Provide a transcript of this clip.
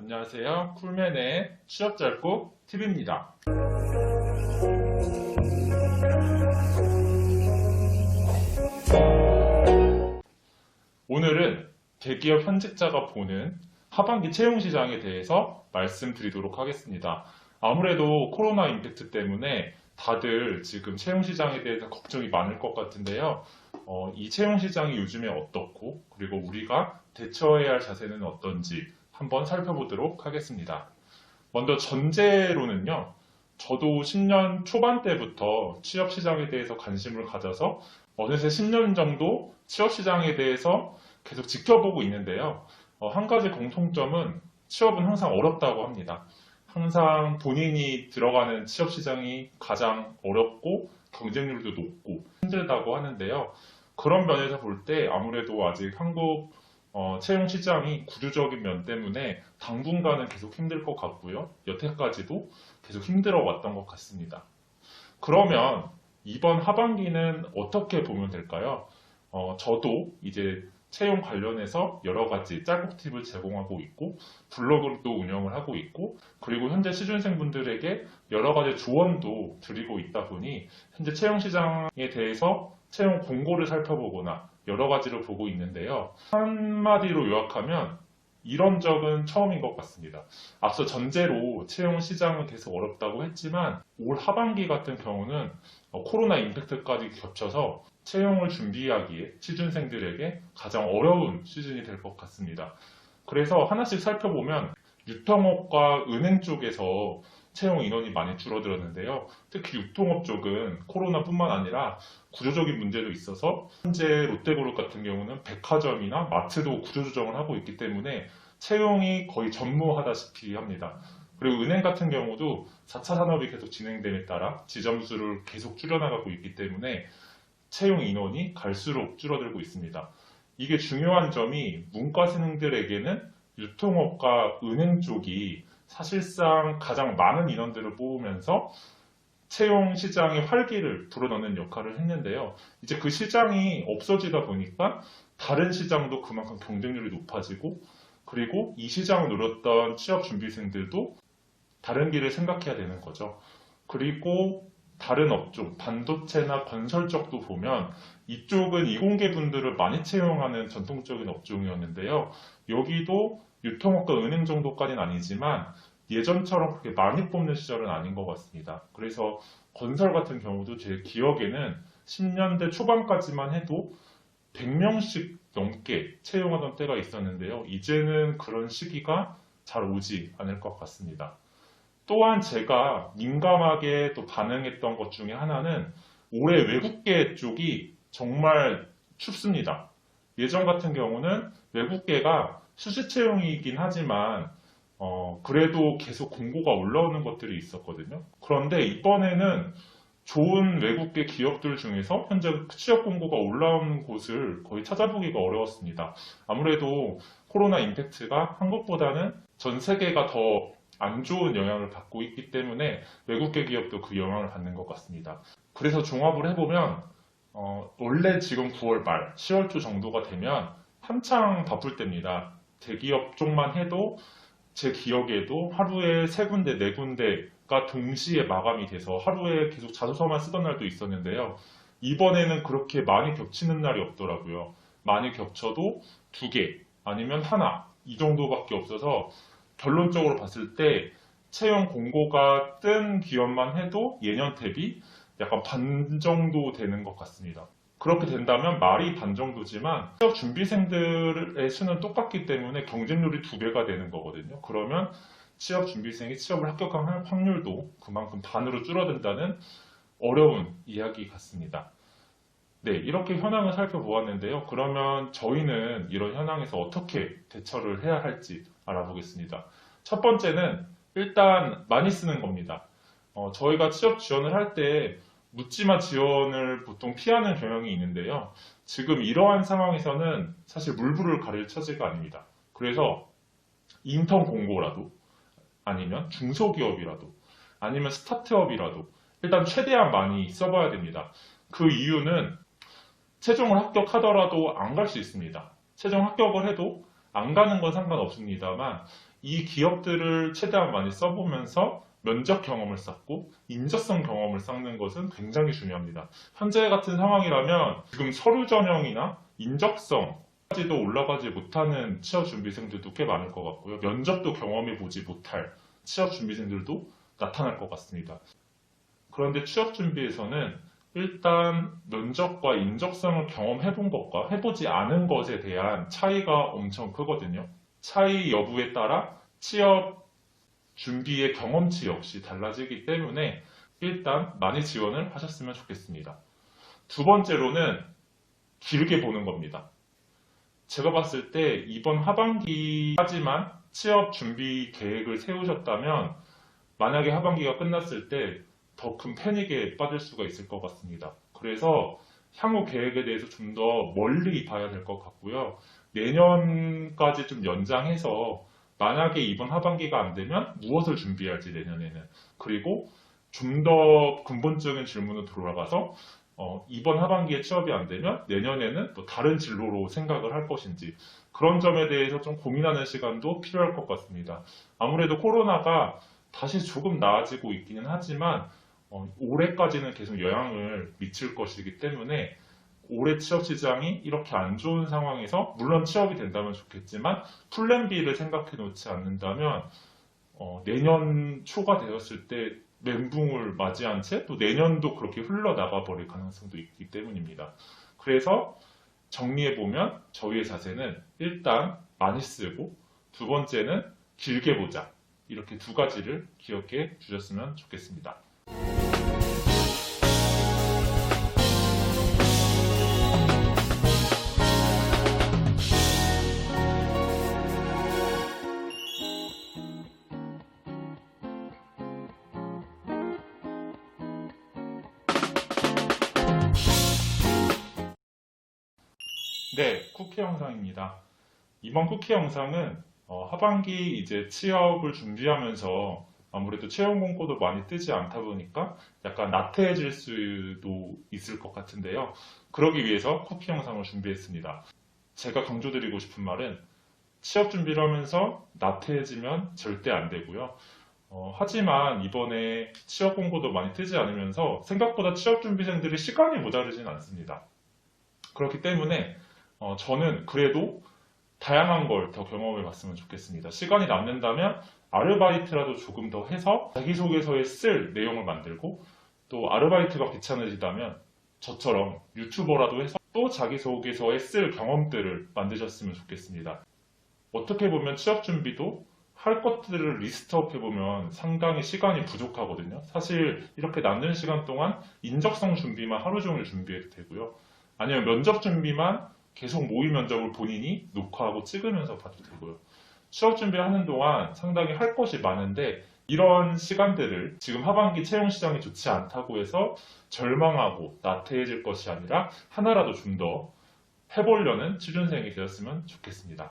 안녕하세요. 쿨맨의 취업 짧고 팁입니다. 오늘은 대기업 현직자가 보는 하반기 채용 시장에 대해서 말씀드리도록 하겠습니다. 아무래도 코로나 임팩트 때문에 다들 지금 채용 시장에 대해서 걱정이 많을 것 같은데요. 이 채용 시장이 요즘에 어떻고, 그리고 우리가 대처해야 할 자세는 어떤지 한번 살펴보도록 하겠습니다. 먼저 전제로는요, 저도 10년 초반 때부터 취업 시장에 대해서 관심을 가져서 어느새 10년 정도 취업 시장에 대해서 계속 지켜보고 있는데요. 한 가지 공통점은 취업은 항상 어렵다고 합니다. 항상 본인이 들어가는 취업 시장이 가장 어렵고 경쟁률도 높고 힘들다고 하는데요. 그런 면에서 볼 때 아무래도 아직 한국 채용 시장이 구조적인 면 때문에 당분간은 계속 힘들 것 같고요. 여태까지도 계속 힘들어 왔던 것 같습니다. 그러면 이번 하반기는 어떻게 보면 될까요? 저도 이제 채용 관련해서 여러 가지 짤국 팁을 제공하고 있고 블로그도 운영을 하고 있고 그리고 현재 취준생분들에게 여러 가지 조언도 드리고 있다 보니 현재 채용 시장에 대해서 채용 공고를 살펴보거나 여러 가지를 보고 있는데요. 한마디로 요약하면 이런 적은 처음인 것 같습니다. 앞서 전제로 채용 시장은 계속 어렵다고 했지만 올 하반기 같은 경우는 코로나 임팩트까지 겹쳐서 채용을 준비하기에 취준생들에게 가장 어려운 시즌이 될 것 같습니다. 그래서 하나씩 살펴보면 유통업과 은행 쪽에서 채용 인원이 많이 줄어들었는데요. 특히 유통업 쪽은 코로나뿐만 아니라 구조적인 문제도 있어서 현재 롯데그룹 같은 경우는 백화점이나 마트도 구조조정을 하고 있기 때문에 채용이 거의 전무하다시피 합니다. 그리고 은행 같은 경우도 4차 산업이 계속 진행됨에 따라 지점수를 계속 줄여나가고 있기 때문에 채용 인원이 갈수록 줄어들고 있습니다. 이게 중요한 점이 문과생들에게는 유통업과 은행 쪽이 사실상 가장 많은 인원들을 뽑으면서 채용 시장의 활기를 불어넣는 역할을 했는데요. 이제 그 시장이 없어지다 보니까 다른 시장도 그만큼 경쟁률이 높아지고 그리고 이 시장을 노렸던 취업 준비생들도 다른 길을 생각해야 되는 거죠. 그리고 다른 업종, 반도체나 건설 쪽도 보면 이쪽은 이공계분들을 많이 채용하는 전통적인 업종이었는데요. 여기도 유통업과 은행 정도까지는 아니지만 예전처럼 그렇게 많이 뽑는 시절은 아닌 것 같습니다. 그래서 건설 같은 경우도 제 기억에는 10년대 초반까지만 해도 100명씩 넘게 채용하던 때가 있었는데요. 이제는 그런 시기가 잘 오지 않을 것 같습니다. 또한 제가 민감하게 또 반응했던 것 중에 하나는 올해 외국계 쪽이 정말 춥습니다. 예전 같은 경우는 외국계가 수시 채용이긴 하지만 그래도 계속 공고가 올라오는 것들이 있었거든요. 그런데 이번에는 좋은 외국계 기업들 중에서 현재 취업 공고가 올라오는 곳을 거의 찾아보기가 어려웠습니다. 아무래도 코로나 임팩트가 한국보다는 전 세계가 더 안 좋은 영향을 받고 있기 때문에 외국계 기업도 그 영향을 받는 것 같습니다. 그래서 종합을 해보면 원래 지금 9월 말, 10월 초 정도가 되면 한창 바쁠 때입니다. 대기업 쪽만 해도 제 기억에도 하루에 3군데, 4군데가 동시에 마감이 돼서 하루에 계속 자소서만 쓰던 날도 있었는데요. 이번에는 그렇게 많이 겹치는 날이 없더라고요. 많이 겹쳐도 2개 아니면 하나 이 정도밖에 없어서 결론적으로 봤을 때 채용 공고가 뜬 기업만 해도 예년 대비 약간 반 정도 되는 것 같습니다. 그렇게 된다면 말이 반 정도지만 취업 준비생들의 수는 똑같기 때문에 경쟁률이 2배가 되는 거거든요. 그러면 취업 준비생이 취업을 합격할 확률도 그만큼 반으로 줄어든다는 어려운 이야기 같습니다. 네, 이렇게 현황을 살펴보았는데요. 그러면 저희는 이런 현황에서 어떻게 대처를 해야 할지 알아보겠습니다. 첫 번째는 일단 많이 쓰는 겁니다. 저희가 취업 지원을 할 때 묻지마 지원을 보통 피하는 경향이 있는데요. 지금 이러한 상황에서는 사실 물불을 가릴 처지가 아닙니다. 그래서 인턴 공고라도 아니면 중소기업이라도 아니면 스타트업이라도 일단 최대한 많이 써봐야 됩니다. 그 이유는 최종을 합격하더라도 안 갈 수 있습니다. 최종 합격을 해도 안 가는 건 상관없습니다만 이 기업들을 최대한 많이 써보면서 면접 경험을 쌓고 인적성 경험을 쌓는 것은 굉장히 중요합니다. 현재 같은 상황이라면 지금 서류 전형이나 인적성까지도 올라가지 못하는 취업 준비생들도 꽤 많을 것 같고요. 면접도 경험해 보지 못할 취업 준비생들도 나타날 것 같습니다. 그런데 취업 준비에서는 일단 면접과 인적성을 경험해 본 것과 해보지 않은 것에 대한 차이가 엄청 크거든요. 차이 여부에 따라 취업 준비의 경험치 역시 달라지기 때문에 일단 많이 지원을 하셨으면 좋겠습니다. 두 번째로는 길게 보는 겁니다. 제가 봤을 때 이번 하반기까지만 취업 준비 계획을 세우셨다면 만약에 하반기가 끝났을 때 더 큰 패닉에 빠질 수가 있을 것 같습니다. 그래서 향후 계획에 대해서 좀 더 멀리 봐야 될 것 같고요. 내년까지 좀 연장해서 만약에 이번 하반기가 안 되면 무엇을 준비할지 내년에는, 그리고 좀 더 근본적인 질문으로 돌아가서 이번 하반기에 취업이 안 되면 내년에는 또 다른 진로로 생각을 할 것인지, 그런 점에 대해서 좀 고민하는 시간도 필요할 것 같습니다. 아무래도 코로나가 다시 조금 나아지고 있기는 하지만 올해까지는 계속 영향을 미칠 것이기 때문에 올해 취업 시장이 이렇게 안 좋은 상황에서 물론 취업이 된다면 좋겠지만 플랜 B를 생각해 놓지 않는다면 내년 초가 되었을 때 멘붕을 맞이한 채 또 내년도 그렇게 흘러나가 버릴 가능성도 있기 때문입니다. 그래서 정리해 보면 저희의 자세는 일단 많이 쓰고, 두 번째는 길게 보자, 이렇게 두 가지를 기억해 주셨으면 좋겠습니다. 네, 쿠키 영상입니다. 이번 쿠키 영상은 하반기 이제 취업을 준비하면서 아무래도 채용 공고도 많이 뜨지 않다 보니까 약간 나태해질 수도 있을 것 같은데요. 그러기 위해서 쿠키 영상을 준비했습니다. 제가 강조드리고 싶은 말은 취업 준비를 하면서 나태해지면 절대 안 되고요. 하지만 이번에 취업 공고도 많이 뜨지 않으면서 생각보다 취업 준비생들이 시간이 모자르진 않습니다. 그렇기 때문에 저는 그래도 다양한 걸 더 경험해 봤으면 좋겠습니다. 시간이 남는다면 아르바이트라도 조금 더 해서 자기소개서에 쓸 내용을 만들고, 또 아르바이트가 귀찮으시다면 저처럼 유튜버라도 해서 또 자기소개서에 쓸 경험들을 만드셨으면 좋겠습니다. 어떻게 보면 취업 준비도 할 것들을 리스트업 해보면 상당히 시간이 부족하거든요. 사실 이렇게 남는 시간 동안 인적성 준비만 하루 종일 준비해도 되고요. 아니면 면접 준비만 계속 모의 면접을 본인이 녹화하고 찍으면서 봐도 되고요. 취업 준비하는 동안 상당히 할 것이 많은데 이런 시간들을 지금 하반기 채용 시장이 좋지 않다고 해서 절망하고 나태해질 것이 아니라 하나라도 좀 더 해보려는 취준생이 되었으면 좋겠습니다.